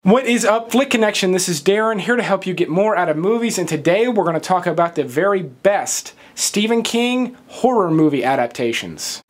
What is up, Flick Connection? This is Darren, here to help you get more out of movies, and today we're going to talk about the very best Stephen King horror movie adaptations.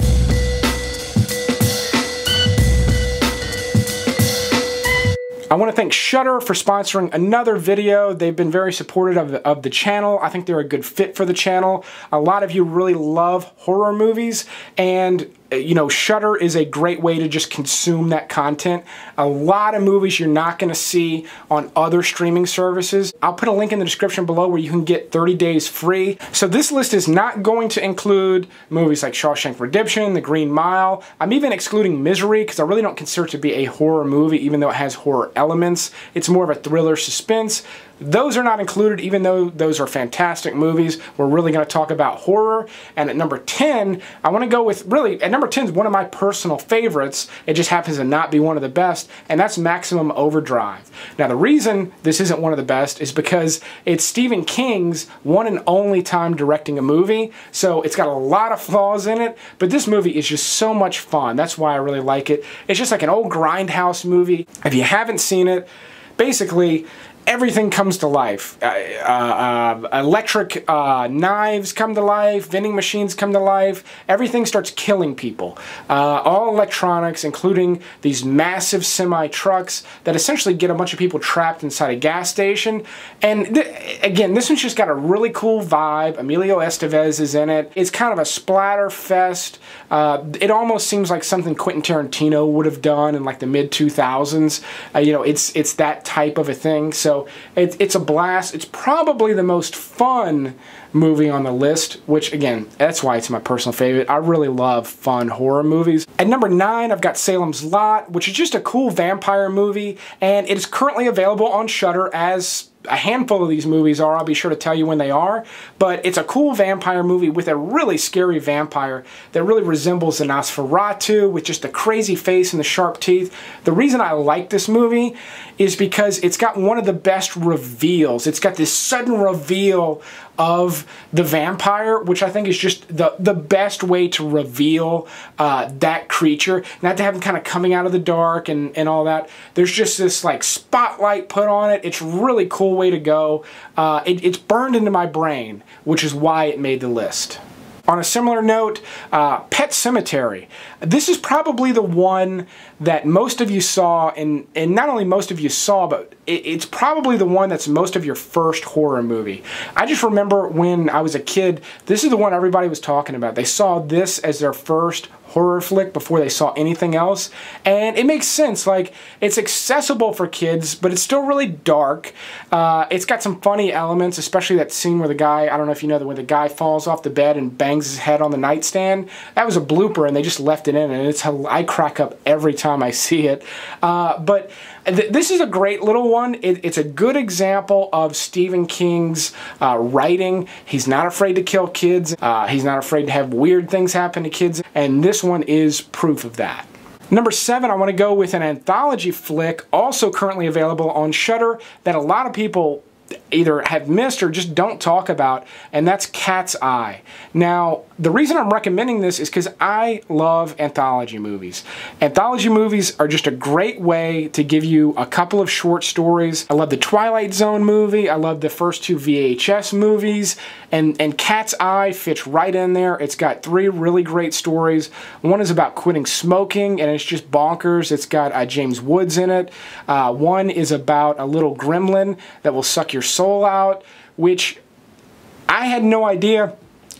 I want to thank Shudder for sponsoring another video. They've been very supportive of the channel. I think they're a good fit for the channel. A lot of you really love horror movies, and you know, Shudder is a great way to just consume that content. A lot of movies you're not going to see on other streaming services. I'll put a link in the description below where you can get 30 days free. So this list is not going to include movies like Shawshank Redemption, The Green Mile. I'm even excluding Misery because I really don't consider it to be a horror movie, even though it has horror elements. It's more of a thriller suspense. Those are not included, even though those are fantastic movies. We're really going to talk about horror. And at number 10, I want to go with, really, at number 10 is one of my personal favorites. It just happens to not be one of the best, and that's Maximum Overdrive. Now, the reason this isn't one of the best is because it's Stephen King's one and only time directing a movie, so it's got a lot of flaws in it, but this movie is just so much fun. That's why I really like it. It's just like an old grindhouse movie. If you haven't seen it, basically, everything comes to life. Electric knives come to life, vending machines come to life, everything starts killing people. All electronics, including these massive semi-trucks that essentially get a bunch of people trapped inside a gas station. And again, this one's just got a really cool vibe. Emilio Estevez is in it. It's kind of a splatter fest. It almost seems like something Quentin Tarantino would have done in like the mid-2000s. You know, it's that type of a thing. So it's a blast. It's probably the most fun movie on the list, which again, that's why it's my personal favorite. I really love fun horror movies. At number 9, I've got Salem's Lot, which is just a cool vampire movie, and it is currently available on Shudder, as a handful of these movies are. I'll be sure to tell you when they are, but it's a cool vampire movie with a really scary vampire that really resembles the Nosferatu, with just a crazy face and the sharp teeth. The reason I like this movie is because it's got one of the best reveals. It's got this sudden reveal of the vampire, which I think is just the best way to reveal that creature. Not to have him kind of coming out of the dark and all that. There's just this like spotlight put on it. It's a really cool way to go. It's burned into my brain, which is why it made the list. On a similar note, Pet Sematary. This is probably the one that most of you saw, and not only most of you saw, but it's probably the one that's most of your first horror movie. I just remember when I was a kid, this is the one everybody was talking about. They saw this as their first horror flick before they saw anything else, and it makes sense. Like, it's accessible for kids, but it's still really dark. It's got some funny elements, especially that scene where the guy, I don't know if you know, where the guy falls off the bed and bangs his head on the nightstand. That was a blooper, and they just left it in, and it's how I crack up every time I see it. But this is a great little one. It's a good example of Stephen King's writing. He's not afraid to kill kids. He's not afraid to have weird things happen to kids, and this one is proof of that. Number 7, I want to go with an anthology flick, also currently available on Shudder, that a lot of people either have missed or just don't talk about, and that's Cat's Eye. Now, the reason I'm recommending this is because I love anthology movies. Anthology movies are just a great way to give you a couple of short stories. I love the Twilight Zone movie. I love the first 2 VHS movies, and Cat's Eye fits right in there. It's got 3 really great stories. One is about quitting smoking, and it's just bonkers. It's got James Woods in it. One is about a little gremlin that will suck your soul out, which I had no idea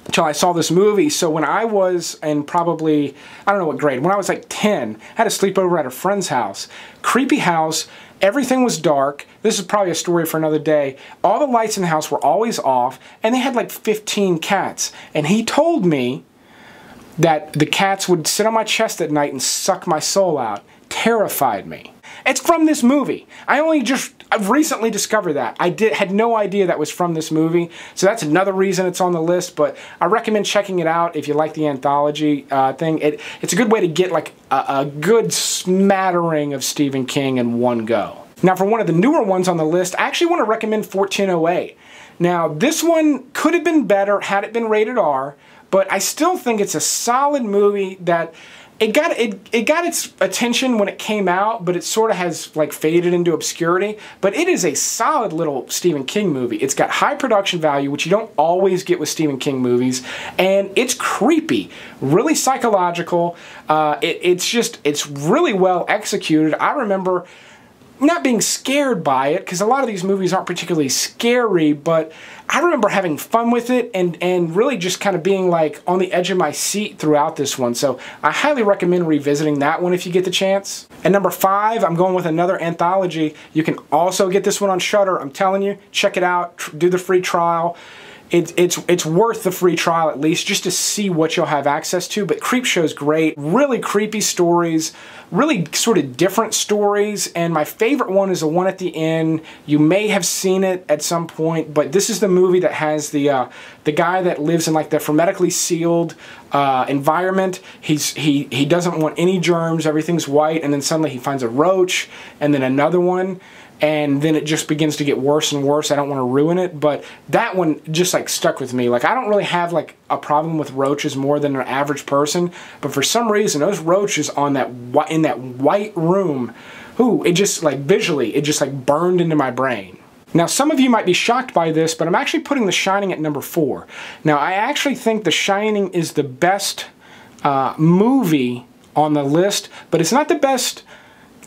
until I saw this movie. So when I was in probably, I don't know what grade, when I was like 10, I had a sleepover at a friend's house. Creepy house, everything was dark. This is probably a story for another day. All the lights in the house were always off, and they had like 15 cats. And he told me that the cats would sit on my chest at night and suck my soul out. Terrified me. It's from this movie. I've recently discovered that. I had no idea that was from this movie, so that's another reason it's on the list, but I recommend checking it out if you like the anthology thing. It's a good way to get like a good smattering of Stephen King in one go. Now, for one of the newer ones on the list, I actually want to recommend 1408. Now, this one could have been better had it been rated R, but I still think it's a solid movie that it got its attention when it came out, but it sort of has like faded into obscurity. But it is a solid little Stephen King movie. It's got high production value, which you don't always get with Stephen King movies, and it's creepy, really psychological. It's really well executed. I remember not being scared by it, because a lot of these movies aren't particularly scary, but I remember having fun with it and really just kind of being like on the edge of my seat throughout this one. So I highly recommend revisiting that one if you get the chance. And number 5, I'm going with another anthology. You can also get this one on Shudder. I'm telling you, check it out, do the free trial. It's worth the free trial at least, just to see what you'll have access to. But CREEPSHOW's great. Really creepy stories, really sort of different stories, and my favorite one is the one at the end. You may have seen it at some point, but this is the movie that has the guy that lives in like the hermetically sealed environment. He doesn't want any germs, everything's white, and then suddenly he finds a roach, and then another one, and then it just begins to get worse and worse. I don't want to ruin it, but that one just like stuck with me. Like, I don't really have like a problem with roaches more than an average person, but for some reason those roaches on that in that white room, ooh, it just like visually, it just like burned into my brain. Now, some of you might be shocked by this, but I'm actually putting The Shining at number 4. Now, I actually think The Shining is the best movie on the list, but it's not the best.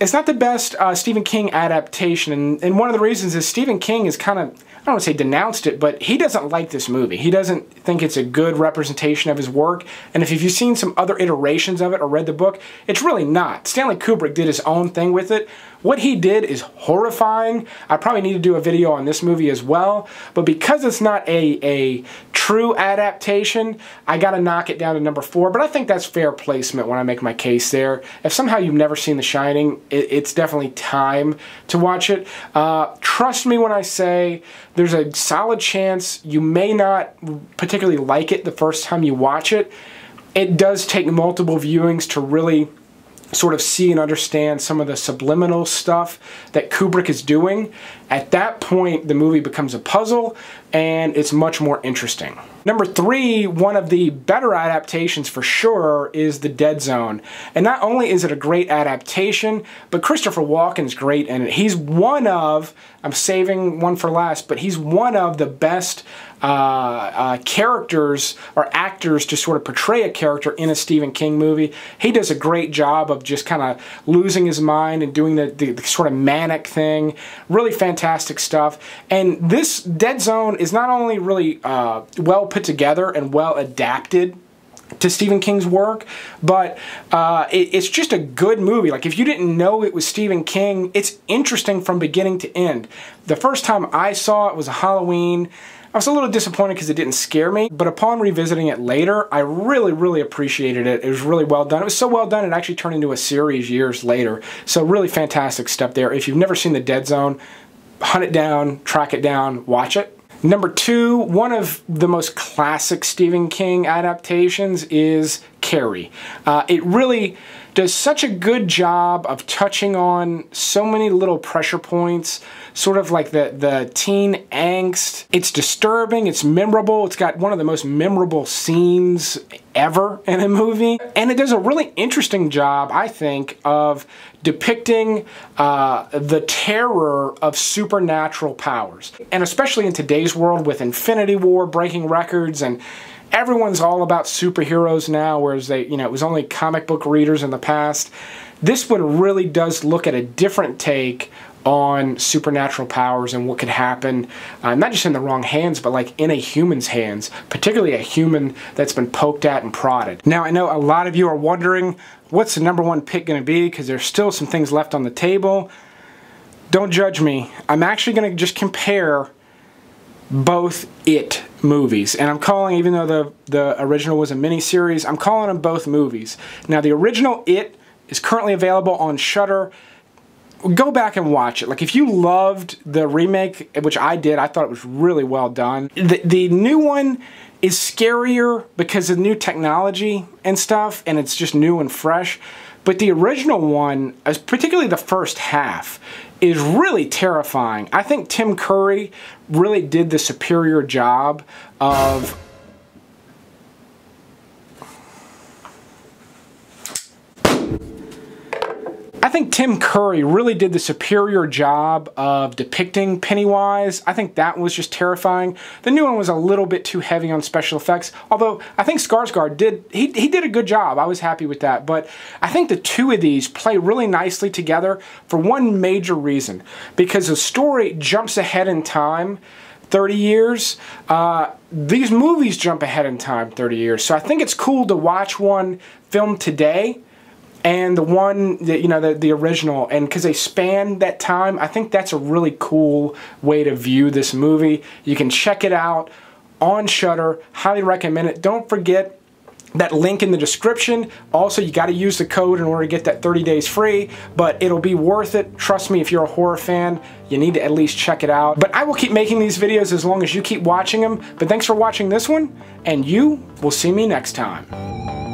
It's not the best Stephen King adaptation, and one of the reasons is Stephen King is kind of, I don't want to say denounced it, but he doesn't like this movie. He doesn't think it's a good representation of his work, and if you've seen some other iterations of it or read the book, it's really not. Stanley Kubrick did his own thing with it. What he did is horrifying. I probably need to do a video on this movie as well, but because it's not a true adaptation, I gotta knock it down to number 4, but I think that's fair placement when I make my case there. If somehow you've never seen The Shining, it's definitely time to watch it. Trust me when I say there's a solid chance you may not particularly like it the first time you watch it. It does take multiple viewings to really sort of see and understand some of the subliminal stuff that Kubrick is doing. At that point, the movie becomes a puzzle, and it's much more interesting. Number 3, one of the better adaptations for sure, is The Dead Zone. And not only is it a great adaptation, but Christopher Walken's great in it. He's one of, I'm saving one for last, but he's one of the best characters or actors to sort of portray a character in a Stephen King movie. He does a great job of just kind of losing his mind and doing the sort of manic thing. Really fantastic stuff. And this Dead Zone is not only really well put together and well adapted to Stephen King's work, but it's just a good movie. Like, if you didn't know it was Stephen King, it's interesting from beginning to end. The first time I saw it was a Halloween. I was a little disappointed because it didn't scare me, but upon revisiting it later, I really, really appreciated it. It was really well done. It was so well done, it actually turned into a series years later. So really fantastic stuff there. If you've never seen The Dead Zone, hunt it down, track it down, watch it. Number 2, one of the most classic Stephen King adaptations is CARRIE. It really does such a good job of touching on so many little pressure points, sort of like the teen angst. It's disturbing, it's memorable, it's got one of the most memorable scenes ever in a movie, and it does a really interesting job, I think, of depicting the terror of supernatural powers. And especially in today's world with Infinity War breaking records, and everyone's all about superheroes now, whereas it was only comic book readers in the past. This one really does look at a different take on supernatural powers and what could happen, not just in the wrong hands, but like in a human's hands, particularly a human that's been poked at and prodded. Now, I know a lot of you are wondering, what's the number 1 pick going to be? Because there's still some things left on the table. Don't judge me. I'm actually going to just compare both It movies, and I'm calling, even though the original was a mini-series, I'm calling them both movies. Now, the original It is currently available on Shudder. Go back and watch it. Like, if you loved the remake, which I did, I thought it was really well done. The new one is scarier because of new technology and stuff, and it's just new and fresh. But the original one, particularly the first half, is really terrifying. I think Tim Curry really did the superior job of think Tim Curry really did the superior job of depicting Pennywise. I think that was just terrifying. The new one was a little bit too heavy on special effects, although I think Skarsgård did a good job. I was happy with that. But I think the two of these play really nicely together for one major reason. Because the story jumps ahead in time 30 years. These movies jump ahead in time 30 years. So I think it's cool to watch one filmed today and the one that, you know, the original, and because they span that time, I think that's a really cool way to view this movie. You can check it out on Shudder. Highly recommend it. Don't forget that link in the description. Also, you got to use the code in order to get that 30 days free, but it'll be worth it. Trust me, if you're a horror fan, you need to at least check it out. But I will keep making these videos as long as you keep watching them. But thanks for watching this one, and you will see me next time.